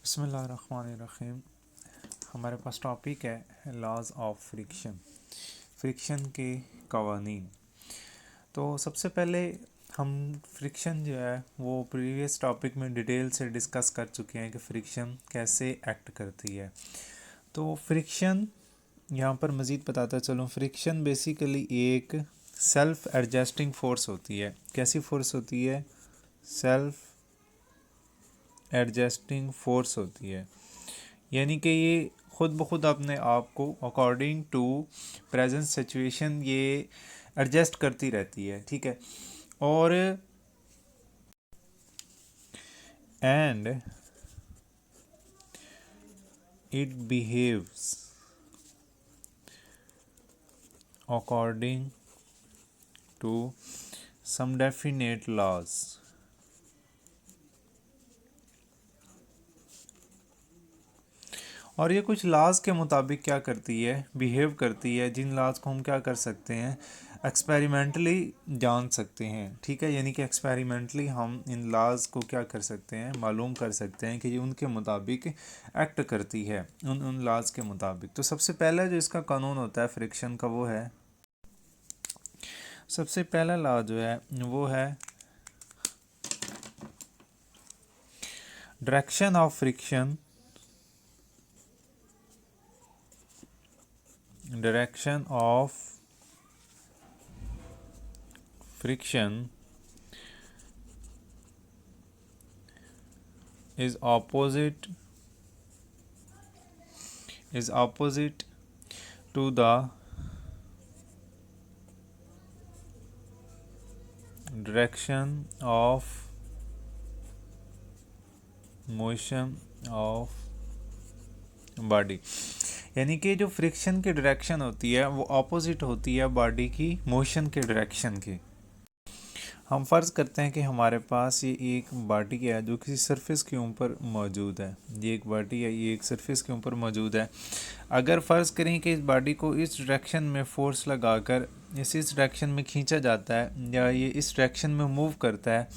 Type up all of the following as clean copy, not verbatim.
बिस्मिल्लाहिर्रहमानिर्रहीम। हमारे पास टॉपिक है लॉज ऑफ फ्रिक्शन के कवानीन। तो सबसे पहले हम फ्रिक्शन जो है वो प्रीवियस टॉपिक में डिटेल से डिस्कस कर चुके हैं कि फ्रिक्शन कैसे एक्ट करती है। तो फ्रिक्शन यहाँ पर मज़ीद बताता चलूँ, फ्रिक्शन बेसिकली एक सेल्फ एडजस्टिंग फोर्स होती है। कैसी फोर्स होती है? सेल्फ एडजस्टिंग फोर्स होती है, यानी कि ये ख़ुद ब खुद अपने आप को अकॉर्डिंग टू प्रेजेंट सिचुएशन ये एडजस्ट करती रहती है। ठीक है। और and it behaves according to some definite laws. और ये कुछ लॉज के मुताबिक क्या करती है? बिहेव करती है, जिन लॉज को हम क्या कर सकते हैं? एक्सपेरिमेंटली जान सकते हैं। ठीक है, यानी कि एक्सपेरिमेंटली हम इन लॉज को क्या कर सकते हैं? मालूम कर सकते हैं कि ये उनके मुताबिक एक्ट करती है, उन लॉज के मुताबिक। तो सबसे पहला जो इसका कानून होता है फ्रिक्शन का वो है, सबसे पहला लॉ जो है वो है direction of friction. Direction of friction is opposite to the direction of motion of body। यानी कि जो फ्रिक्शन की डायरेक्शन होती है वो ऑपोजिट होती है बॉडी की मोशन के डायरेक्शन की। हम फ़र्ज़ करते हैं कि हमारे पास ये एक बॉडी है जो किसी सरफेस के ऊपर मौजूद है। ये एक बॉडी है, ये एक सरफेस के ऊपर मौजूद है। अगर फ़र्ज़ करें कि इस बॉडी को इस डायरेक्शन में फ़ोर्स लगाकर इस डायरेक्शन में खींचा जाता है या ये इस डायरेक्शन में मूव करता है,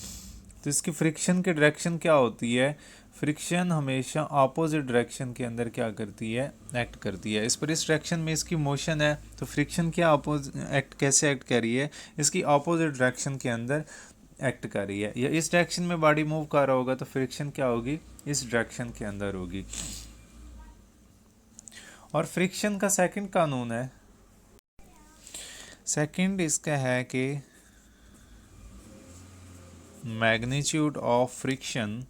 तो इसकी फ्रिक्शन की डायरेक्शन क्या होती है? फ्रिक्शन हमेशा अपोजिट डायरेक्शन के अंदर क्या करती है? एक्ट करती है। इस डायरेक्शन में इसकी मोशन है, तो फ्रिक्शन क्या कैसे एक्ट कर रही है? इसकी अपोजिट डायरेक्शन के अंदर एक्ट कर रही है। या इस डायरेक्शन में बॉडी मूव कर रहा होगा तो फ्रिक्शन क्या होगी? इस डायरेक्शन के अंदर होगी। और फ्रिक्शन का सेकंड कानून है, सेकंड इसका है कि magnitude of friction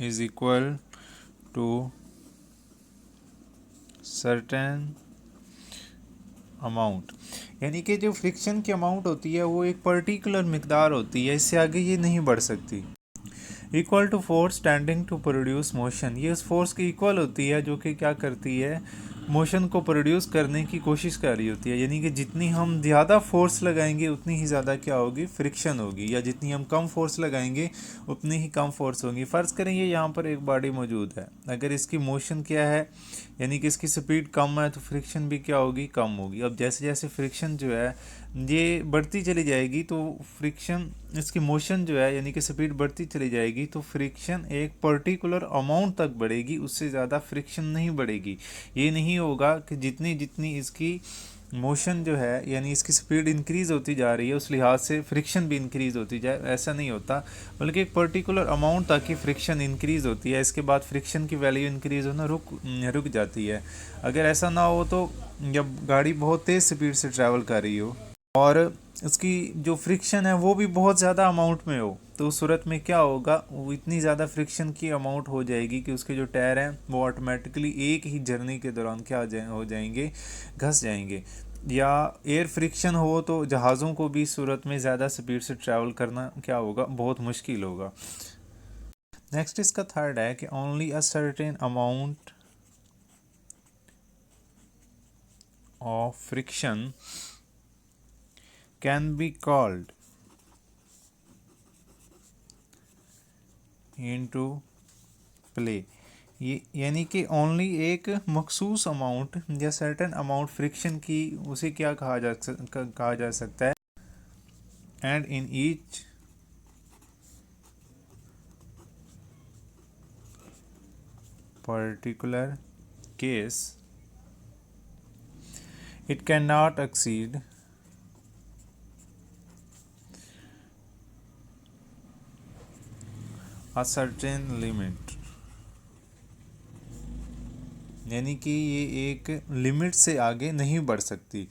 is equal to certain amount. यानी कि जो फ्रिक्शन की अमाउंट होती है वो एक पर्टिकुलर मिकदार होती है, इससे आगे ये नहीं बढ़ सकती। Equal to force tending to produce motion, ये उस फोर्स की इक्वल होती है जो कि क्या करती है? मोशन को प्रोड्यूस करने की कोशिश कर रही होती है। यानी कि जितनी हम ज़्यादा फोर्स लगाएंगे उतनी ही ज़्यादा क्या होगी? फ्रिक्शन होगी। या जितनी हम कम फोर्स लगाएंगे उतनी ही कम फोर्स होगी। फ़र्ज़ करेंगे यहाँ पर एक बॉडी मौजूद है, अगर इसकी मोशन क्या है, यानी कि इसकी स्पीड कम है, तो फ्रिक्शन भी क्या होगी? कम होगी। अब जैसे जैसे फ्रिक्शन जो है ये बढ़ती चली जाएगी तो फ्रिक्शन, इसकी मोशन जो है यानी कि स्पीड बढ़ती चली जाएगी तो फ्रिक्शन एक पर्टिकुलर अमाउंट तक बढ़ेगी, उससे ज़्यादा फ्रिक्शन नहीं बढ़ेगी। ये नहीं होगा कि जितनी जितनी इसकी मोशन जो है यानी इसकी स्पीड इंक्रीज़ होती जा रही है उस लिहाज से फ्रिक्शन भी इंक्रीज़ होती जाए, ऐसा नहीं होता। बल्कि एक पर्टिकुलर अमाउंट तक की फ्रिक्शन इंक्रीज़ होती है, इसके बाद फ्रिक्शन की वैल्यू इंक्रीज़ होना रुक जाती है। अगर ऐसा ना हो तो जब गाड़ी बहुत तेज़ स्पीड से ट्रैवल कर रही हो और उसकी जो फ्रिक्शन है वो भी बहुत ज़्यादा अमाउंट में हो, तो उस सूरत में क्या होगा? वो इतनी ज़्यादा फ्रिक्शन की अमाउंट हो जाएगी कि उसके जो टायर हैं वो ऑटोमेटिकली एक ही जर्नी के दौरान क्या हो जाएंगे? घस जाएंगे। या एयर फ्रिक्शन हो तो जहाज़ों को भी इस सूरत में ज़्यादा स्पीड से ट्रैवल करना क्या होगा? बहुत मुश्किल होगा। नेक्स्ट इसका थर्ड है कि only a certain amount of friction can be called into play. ये यानी कि ओनली एक मखसूस अमाउंट या सर्टेन अमाउंट फ्रिक्शन की, उसे क्या कहा जा सकता है? and in each particular case it cannot exceed a certain limit, यानी कि ये एक लिमिट से आगे नहीं बढ़ सकती।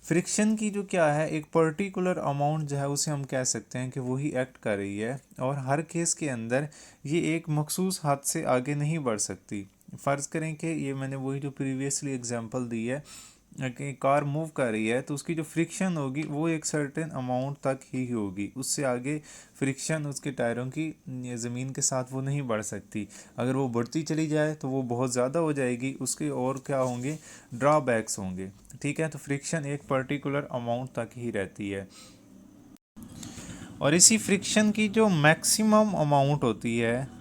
फ्रिक्शन की जो क्या है, एक पर्टिकुलर अमाउंट जो है उसे हम कह सकते हैं कि वही एक्ट कर रही है, और हर केस के अंदर ये एक मखसूस हद से आगे नहीं बढ़ सकती। फ़र्ज़ करें कि ये मैंने वही जो प्रीवियसली एग्जांपल दी है कि कार मूव कर रही है, तो उसकी जो फ्रिक्शन होगी वो एक सर्टेन अमाउंट तक ही होगी, उससे आगे फ्रिक्शन उसके टायरों की ज़मीन के साथ वो नहीं बढ़ सकती। अगर वो बढ़ती चली जाए तो वो बहुत ज़्यादा हो जाएगी, उसके और क्या होंगे, ड्रॉबैक्स होंगे। ठीक है, तो फ्रिक्शन एक पर्टिकुलर अमाउंट तक ही रहती है, और इसी फ्रिक्शन की जो मैक्सिमम अमाउंट होती है,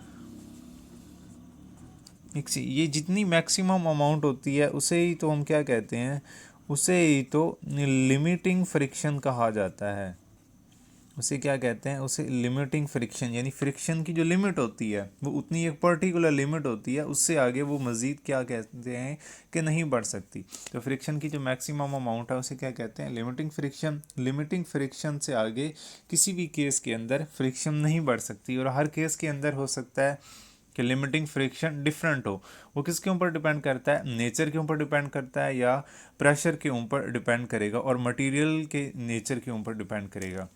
ये जितनी मैक्सिमम अमाउंट होती है उसे ही तो हम क्या कहते हैं, उसे ही तो लिमिटिंग फ्रिक्शन कहा जाता है। उसे क्या कहते हैं, उसे लिमिटिंग फ्रिक्शन, यानी फ्रिक्शन की जो लिमिट होती है वो उतनी एक पर्टिकुलर लिमिट होती है, उससे आगे वो मज़ीद क्या कहते हैं कि नहीं बढ़ सकती। तो फ्रिक्शन की जो मैक्सिमम अमाउंट है उसे क्या कहते हैं, लिमिटिंग फ्रिक्शन। लिमिटिंग फ्रिक्शन से आगे किसी भी केस के अंदर फ्रिक्शन नहीं बढ़ सकती, और हर केस के अंदर हो सकता है कि लिमिटिंग फ्रिक्शन डिफरेंट हो। वो किसके ऊपर डिपेंड करता है, नेचर के ऊपर डिपेंड करता है, या प्रेशर के ऊपर डिपेंड करेगा, और मटेरियल के नेचर के ऊपर डिपेंड करेगा।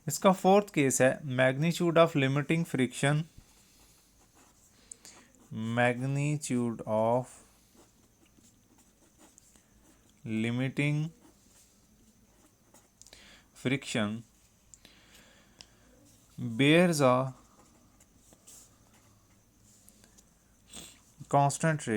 इसका फोर्थ केस है magnitude of limiting friction. Magnitude of limiting friction bears a constant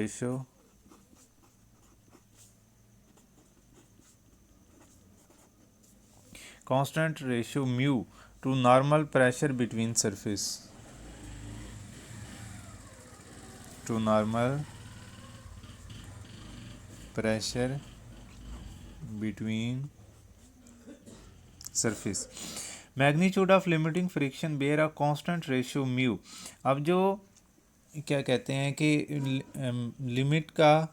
ratio mu to normal pressure between surface, to normal pressure between surface। Magnitude of limiting friction bear a constant ratio mu. अब जो क्या कहते हैं कि limit का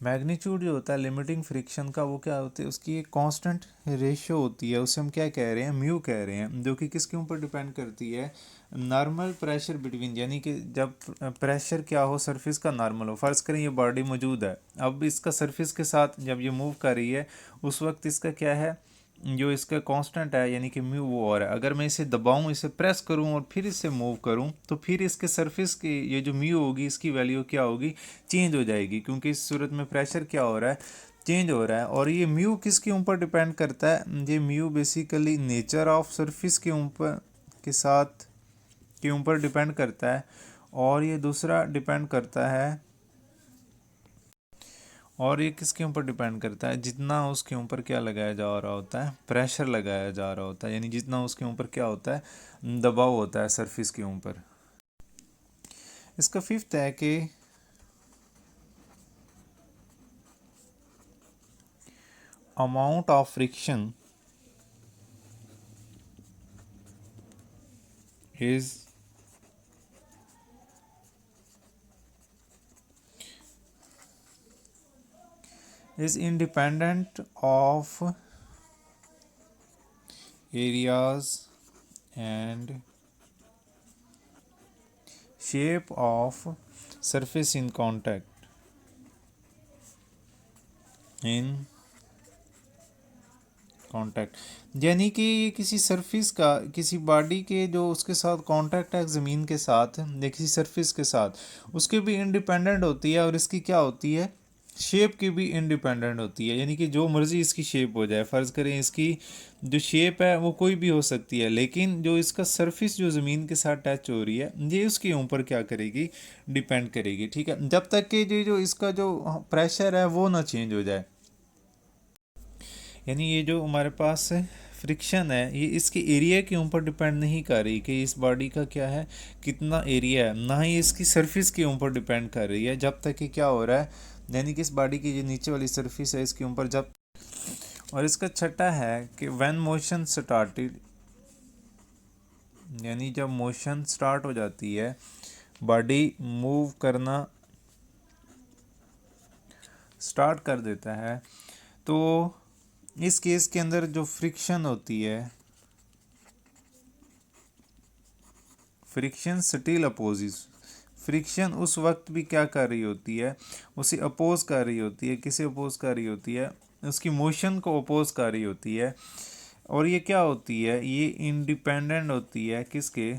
magnitude जो होता है लिमिटिंग फ्रिक्शन का, वो क्या होती है, उसकी एक कांस्टेंट रेशियो होती है, उसे हम क्या कह रहे हैं, म्यू कह रहे हैं, जो कि किसके ऊपर डिपेंड करती है, नॉर्मल प्रेशर बिटवीन, यानी कि जब प्रेशर क्या हो, सरफेस का नॉर्मल हो। फ़र्ज़ करें ये बॉडी मौजूद है, अब इसका सरफेस के साथ जब ये मूव कर रही है उस वक्त इसका क्या है, जो इसका कांस्टेंट है यानी कि म्यू वो और है। अगर मैं इसे दबाऊं, इसे प्रेस करूं और फिर इसे मूव करूं, तो फिर इसके सरफेस की ये जो म्यू होगी इसकी वैल्यू क्या होगी, चेंज हो जाएगी, क्योंकि इस सूरत में प्रेशर क्या हो रहा है, चेंज हो रहा है। और ये म्यू किसके ऊपर डिपेंड करता है, ये mu basically nature of surface के ऊपर के ऊपर डिपेंड करता है, और ये दूसरा डिपेंड करता है, और ये किसके ऊपर डिपेंड करता है, जितना उसके ऊपर क्या लगाया जा रहा होता है, प्रेशर लगाया जा रहा होता है, यानी जितना उसके ऊपर क्या होता है, दबाव होता है सरफेस के ऊपर। इसका फिफ्थ है कि amount of friction is independent of areas and shape of surface in contact, यानी कि ये किसी सरफेस का, किसी बॉडी के जो उसके साथ कांटेक्ट है ज़मीन के साथ या किसी सरफेस के साथ, उसके भी इंडिपेंडेंट होती है, और इसकी क्या होती है, शेप की भी इंडिपेंडेंट होती है, यानी कि जो मर्ज़ी इसकी शेप हो जाए। फ़र्ज़ करें इसकी जो शेप है वो कोई भी हो सकती है, लेकिन जो इसका सरफेस जो ज़मीन के साथ टच हो रही है ये उसके ऊपर क्या करेगी, डिपेंड करेगी। ठीक है, जब तक कि जो इसका जो प्रेशर है वो ना चेंज हो जाए, यानी ये जो हमारे पास फ्रिक्शन है ये इसके एरिया के ऊपर डिपेंड नहीं कर रही कि इस बॉडी का क्या है, कितना एरिया है, ना ही इसकी सरफेस के ऊपर डिपेंड कर रही है। जब तक कि क्या हो रहा है, यानी कि इस बॉडी की जो नीचे वाली सरफेस है इसके ऊपर जब और इसका छठा है कि व्हेन मोशन स्टार्टेड, यानी जब मोशन स्टार्ट हो जाती है, बॉडी मूव करना स्टार्ट कर देता है, तो इस केस के अंदर जो फ्रिक्शन होती है, फ्रिक्शन स्टिल अपोजिस, फ्रिक्शन उस वक्त भी क्या कर रही होती है, उसे अपोज कर रही होती है। किसे अपोज कर रही होती है? उसकी मोशन को अपोज कर रही होती है। और ये क्या होती है? ये इंडिपेंडेंट होती है किसके?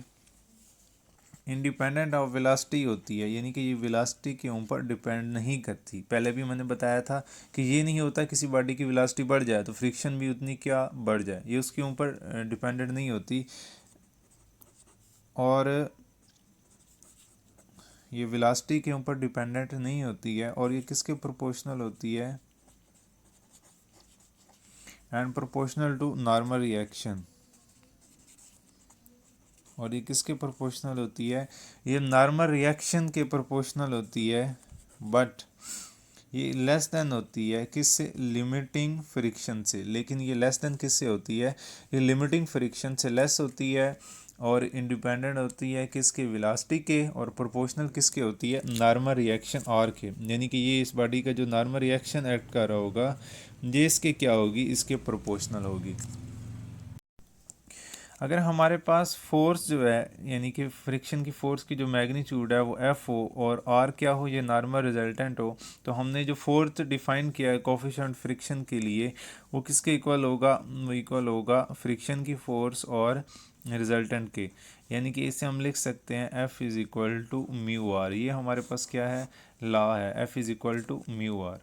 इंडिपेंडेंट ऑफ वेलोसिटी होती है, यानी कि ये वेलोसिटी के ऊपर डिपेंड नहीं करती। पहले भी मैंने बताया था कि ये नहीं होता किसी बॉडी की वेलोसिटी बढ़ जाए तो फ्रिक्शन भी उतनी क्या बढ़ जाए, ये उसके ऊपर डिपेंडेंट नहीं होती। और ये वेलोसिटी के ऊपर डिपेंडेंट नहीं होती है, और ये किसके प्रोपोर्शनल होती है? And proportional to normal reaction. और ये किसके प्रोपोर्शनल होती है? ये नॉर्मल रिएक्शन के प्रोपोर्शनल होती है, बट ये लेस देन होती है किससे? लिमिटिंग फ्रिक्शन से। लेकिन ये लेस देन किससे होती है? ये लिमिटिंग फ्रिक्शन से लेस होती है, और इंडिपेंडेंट होती है किसके? वेलोसिटी के। और प्रोपोर्शनल किसके होती है? नॉर्मल रिएक्शन आर के। यानी कि ये इस बॉडी का जो नॉर्मल रिएक्शन एक्ट कर रहा होगा, ये इसके क्या होगी? इसके प्रोपोर्शनल होगी। अगर हमारे पास फोर्स जो है, यानी कि फ्रिक्शन की फोर्स की जो मैग्नीट्यूड है वो एफ हो और आर क्या हो? ये नॉर्मल रिजल्टेंट हो, तो हमने जो फोर्स डिफाइन किया है कोफिशिएंट फ्रिक्शन के लिए, वो किसके इक्वल होगा? वो इक्वल होगा फ्रिक्शन की फोर्स और रिजल्टेंट के। यानी कि इसे हम लिख सकते हैं F is equal to mu R. ये हमारे पास क्या है? लॉ है, F is equal to mu are.